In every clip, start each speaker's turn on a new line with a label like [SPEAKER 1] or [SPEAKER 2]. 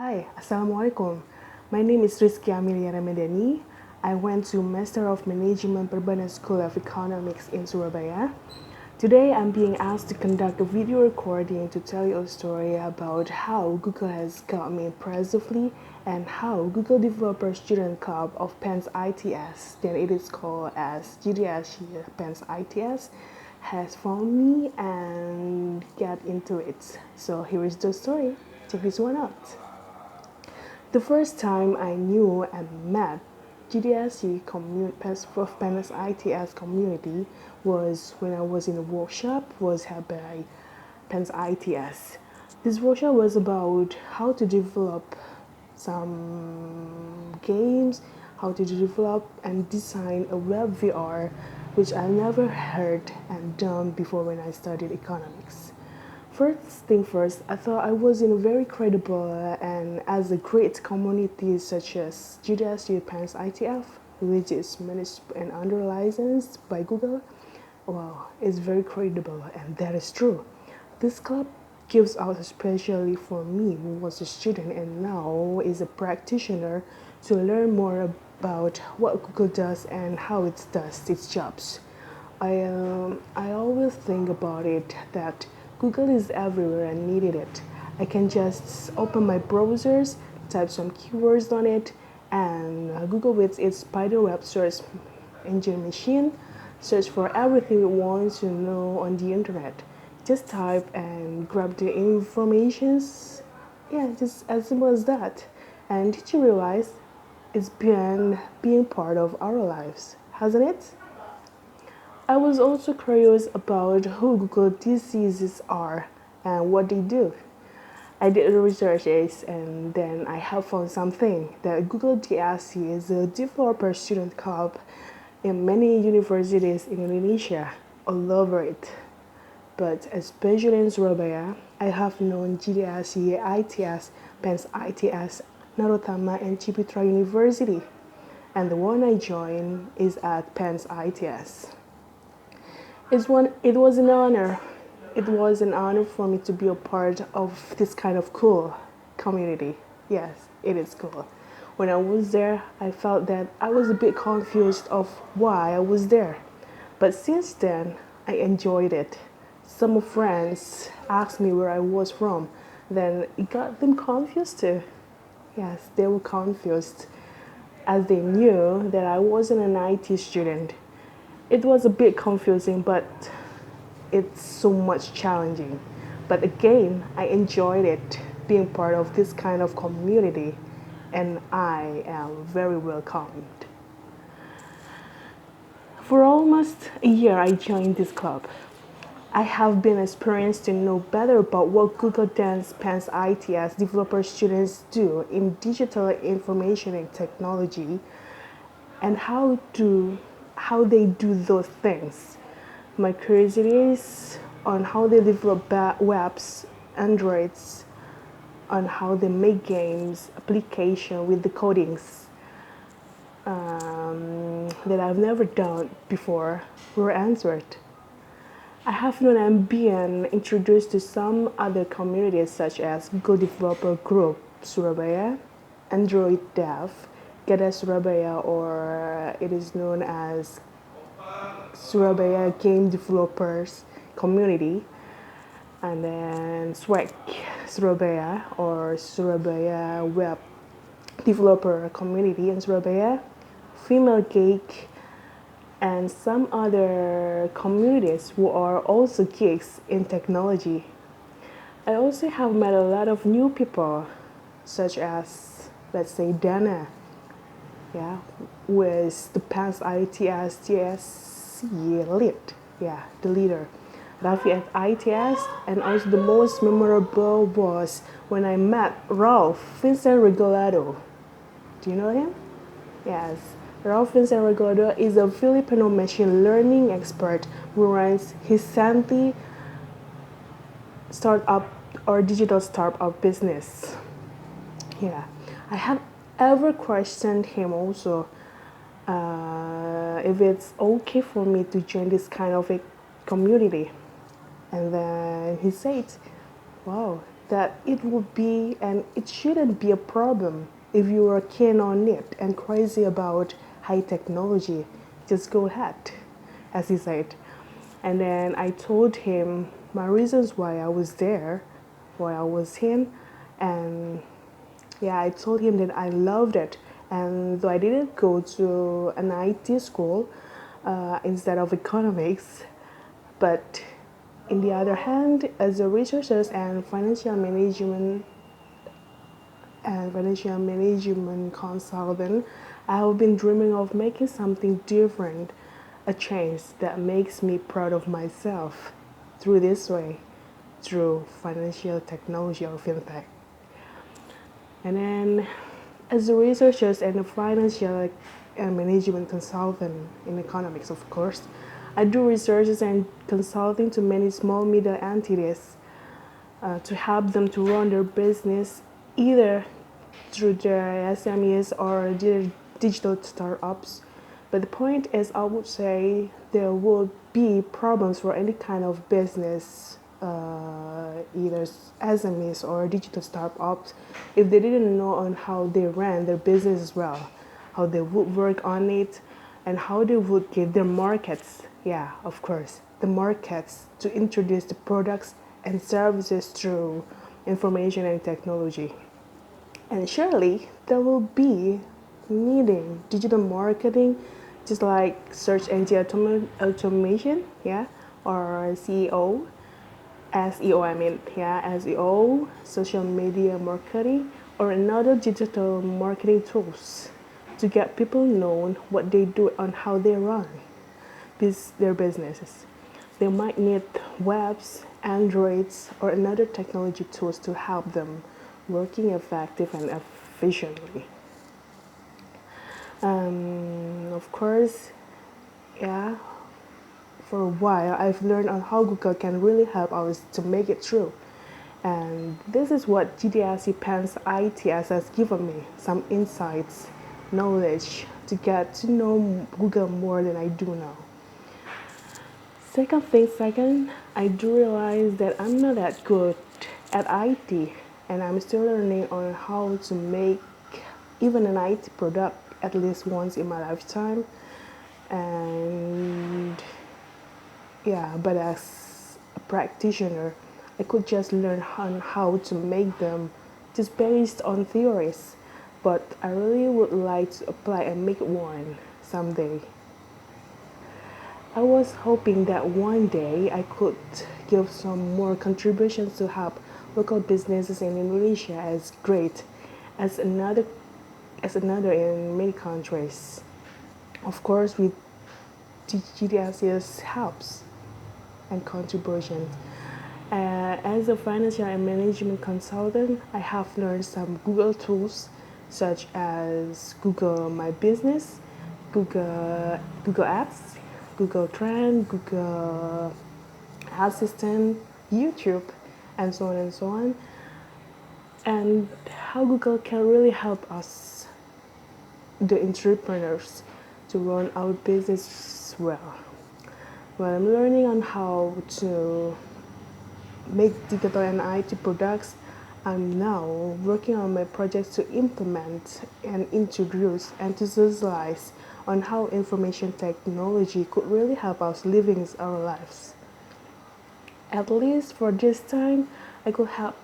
[SPEAKER 1] Hi, Assalamualaikum. My name is Rizky Amelia Ramadhani. I went to Master of Management Perbanas School of Economics in Surabaya. Today I'm being asked to conduct a video recording to tell you a story about how Google has got me impressively and how Google Developer Student Club of PENS ITS, then it is called as GDS PENS ITS, has found me and get into it. So here is the story. Check this one out. The first time I knew and met GDSC PENS ITS community was when I was in a workshop was held by PENS ITS. This workshop was about how to develop some games, how to develop and design a web VR, which I never heard and done before when I studied economics. First thing first, I thought I was in a very credible and as a great community such as GDS PENS ITF, which is managed and under licensed by Google. Wow, it's very credible and that is true. This club gives out especially for me who was a student and now is a practitioner to learn more about what Google does and how it does its jobs. I always think about it that Google is everywhere and needed it. I can just open my browsers, type some keywords on it, and Google with its spiderweb search engine machine search for everything we want to know on the internet. Just type and grab the informations. Yeah, just as simple as that. And did you realize it's been being part of our lives, hasn't it? I was also curious about who Google DCs are and what they do. I did researches and then I have found something that Google DSC is a developer student club in many universities in Indonesia all over it. But especially in Surabaya, I have known GDSC, ITS, PENS ITS, Narotama, and Ciputra University. And the one I joined is at PENS ITS. It was an honor. It was an honor for me to be a part of this kind of cool community. Yes, it is cool. When I was there, I felt that I was a bit confused of why I was there. But since then, I enjoyed it. Some friends asked me where I was from. Then it got them confused too. Yes, they were confused as they knew that I wasn't an IT student. It was a bit confusing, but it's so much challenging. But again, I enjoyed it being part of this kind of community, and I am very welcomed. For almost a year, I joined this club. I have been experienced to know better about what Google Dance PENS ITS developer students do in digital information and technology and how they do those things. My curiosity is on how they develop webs, Androids, on how they make games, application with the codings that I've never done before were answered. I have known and been introduced to some other communities such as Google Developer Group Surabaya, Android Dev, Gada Surabaya, or it is known as Surabaya Game Developers Community, and then SWAG Surabaya or Surabaya Web Developer Community in Surabaya, Female Geek, and some other communities who are also geeks in technology. I also have met a lot of new people, such as, let's say, Dana, yeah, with the past ITS TSC lead, yeah, the leader. Rafi at ITS, and also the most memorable was when I met Ralph Vincent Regalado. Do you know him? Yes. Ralph Vincent Regalado is a Filipino machine learning expert who runs his Santi startup or digital startup business. Yeah, I have ever questioned him also if it's okay for me to join this kind of a community. And then he said, wow, that it would be and it shouldn't be a problem if you are keen on it and crazy about high technology. Just go ahead, as he said. And then I told him my reasons why I was there, why I was in, and yeah, I told him that I loved it. And though I didn't go to an IT school instead of economics, but in the other hand, as a researcher and financial management consultant, I have been dreaming of making something different, a change that makes me proud of myself through this way, through financial technology or fintech. And then, as a researcher and a financial and management consultant in economics, of course, I do researches and consulting to many small middle entities to help them to run their business either through their SMEs or their digital startups. But the point is, I would say there would be problems for any kind of business, either SMEs or digital startups, if they didn't know on how they ran their business as well, how they would work on it, and how they would get their markets. Yeah, of course, the markets to introduce the products and services through information and technology. And surely there will be needing digital marketing, just like search engine automation, yeah, or SEO, I mean, yeah, SEO, social media marketing, or another digital marketing tools to get people known what they do and how they run their businesses. They might need webs, Androids, or another technology tools to help them working effective and efficiently. Of course, yeah, for a while I've learned on how Google can really help us to make it true. And this is what GDSC Pens ITS has given me some insights, knowledge to get to know Google more than I do now. Second, I do realize that I'm not that good at IT and I'm still learning on how to make even an IT product at least once in my lifetime. And yeah, but as a practitioner, I could just learn on how to make them just based on theories. But I really would like to apply and make one someday. I was hoping that one day I could give some more contributions to help local businesses in Indonesia as great as another in many countries. Of course, with GDS's helps and contributions. As a financial and management consultant, I have learned some Google tools such as Google My Business, Google Apps, Google Trend, Google Assistant, YouTube, and so on and so on. And how Google can really help us, the entrepreneurs, to run our business well. Well, I'm learning on how to make digital and IT products. I'm now working on my projects to implement and introduce and to socialize on how information technology could really help us living our lives. At least for this time, I could help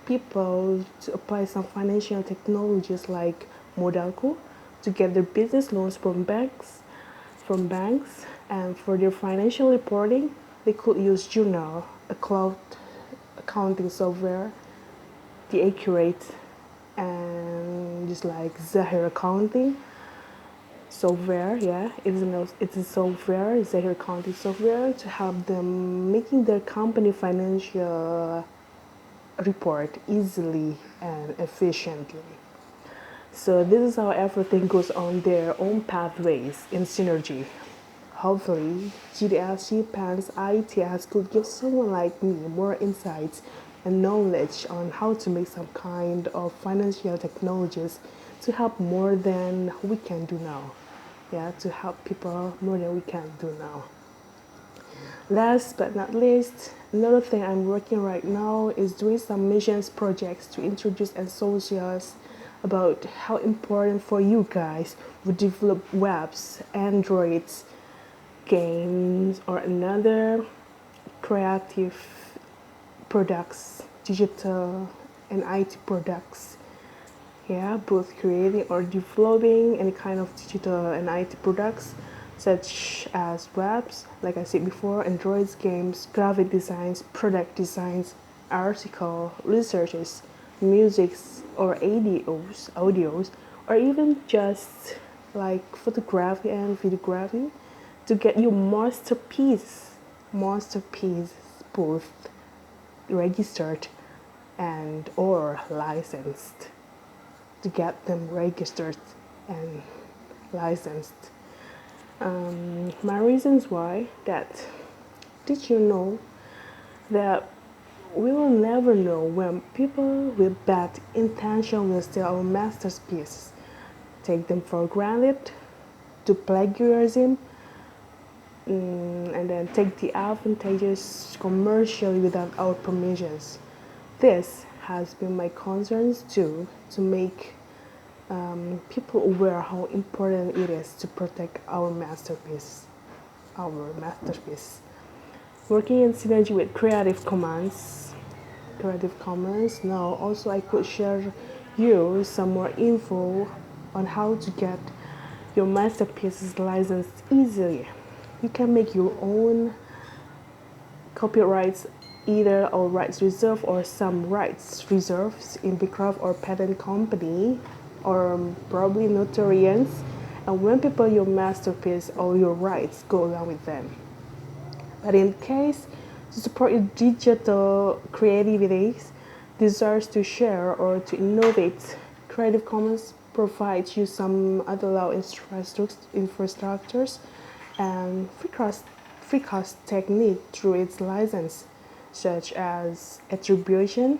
[SPEAKER 1] people to apply some financial technologies like Modalku to get their business loans from banks, and for their financial reporting, they could use Journal, a cloud accounting software, the Accurate, and just like Zahir Accounting software. Yeah, it's a software, Zahir Accounting software to help them making their company financial report easily and efficiently. So this is how everything goes on their own pathways in synergy. Hopefully, GDS, PANS, ITS could give someone like me more insights and knowledge on how to make some kind of financial technologies to help more than we can do now. Yeah, to help people more than we can do now. Last but not least, another thing I'm working right now is doing some missions projects to introduce and socialize about how important for you guys to develop webs, androids, games, or another creative products, digital and IT products. Yeah, both creating or developing any kind of digital and IT products such as webs, like I said before, Android games, graphic designs, product designs, article researches, musics or audios, or even just like photography and videography to get your masterpiece both registered and or licensed, to get them registered and licensed. My reasons why that, did you know that we will never know when people with bad intention will steal our masterpieces, take them for granted, to plagiarism, and then take the advantages commercially without our permissions. This has been my concerns too, to make people aware how important it is to protect our masterpiece. Our masterpiece. Working in synergy with Creative Commons. Creative Commons. Now, also I could share you some more info on how to get your masterpieces licensed easily. You can make your own copyrights, either all rights reserved or some rights reserved in Beecraft or patent company or probably notarians, and when people your masterpiece, all your rights go along with them. But in case to support your digital creativity, desires to share or to innovate, Creative Commons provides you some other law infrastructures and free cost technique through its license, such as attribution,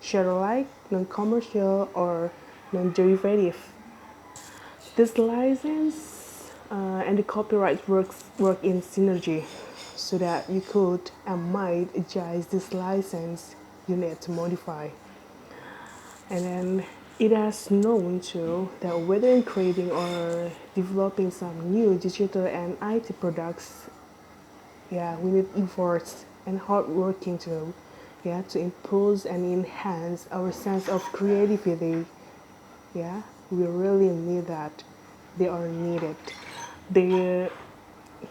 [SPEAKER 1] share alike, non-commercial, or non-derivative. This license and the copyright work in synergy, so that you could and might adjust this license you need to modify. And then it has known too that whether in creating or developing some new digital and IT products, yeah, we need efforts and hard working too, yeah, to improve and enhance our sense of creativity. Yeah, we really need that. They are needed. They,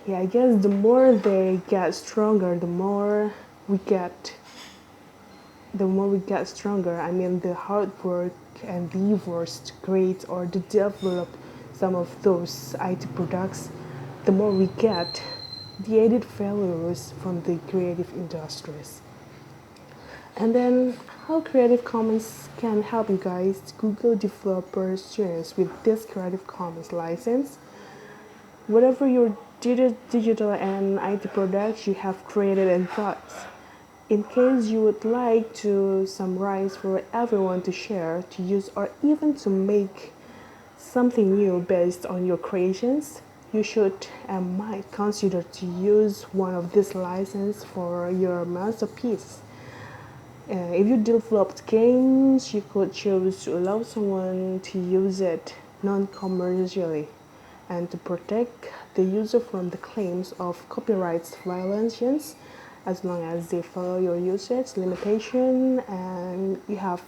[SPEAKER 1] yeah, I guess the more they get stronger, the more we get stronger. I mean, the hard work and the efforts to create or to develop some of those IT products, the more we get the added values from the creative industries. And then how Creative Commons can help you guys, Google developer students, with this Creative Commons license. Whatever your digital and IT products you have created and thought, in case you would like to summarize for everyone to share, to use, or even to make something new based on your creations, you should and might consider to use one of these licenses for your masterpiece. If you developed games, you could choose to allow someone to use it non-commercially and to protect the user from the claims of copyright violations, as long as they follow your usage limitation and you have,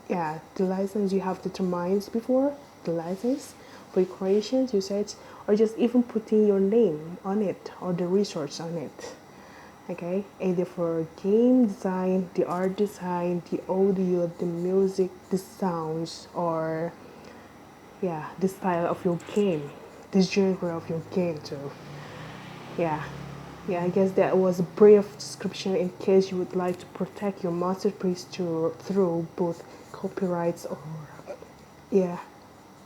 [SPEAKER 1] yeah, the license you have determined before, the license for your creations, usage, or just even putting your name on it or the resource on it. Okay, either for game design, the art design, the audio, the music, the sounds, or yeah, the style of your game, the genre of your game too. Yeah, yeah, I guess that was a brief description in case you would like to protect your masterpiece through both copyrights or, yeah,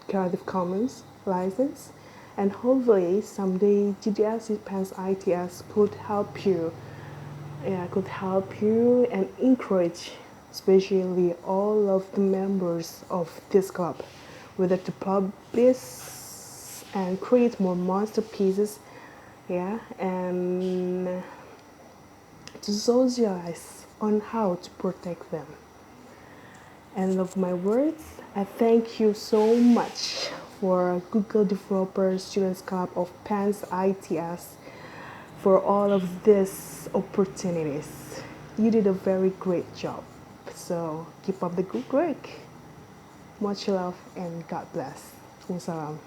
[SPEAKER 1] Creative Commons license. And hopefully someday GDS Pens ITS could help you, yeah, could help you and encourage especially all of the members of this club, whether to publish and create more masterpieces Yeah, and to socialize on how to protect them. End of my words. I thank you so much for Google Developer Students Club of PANS ITS for all of these opportunities. You did a very great job. So keep up the good work. Much love and God bless. Wassalam.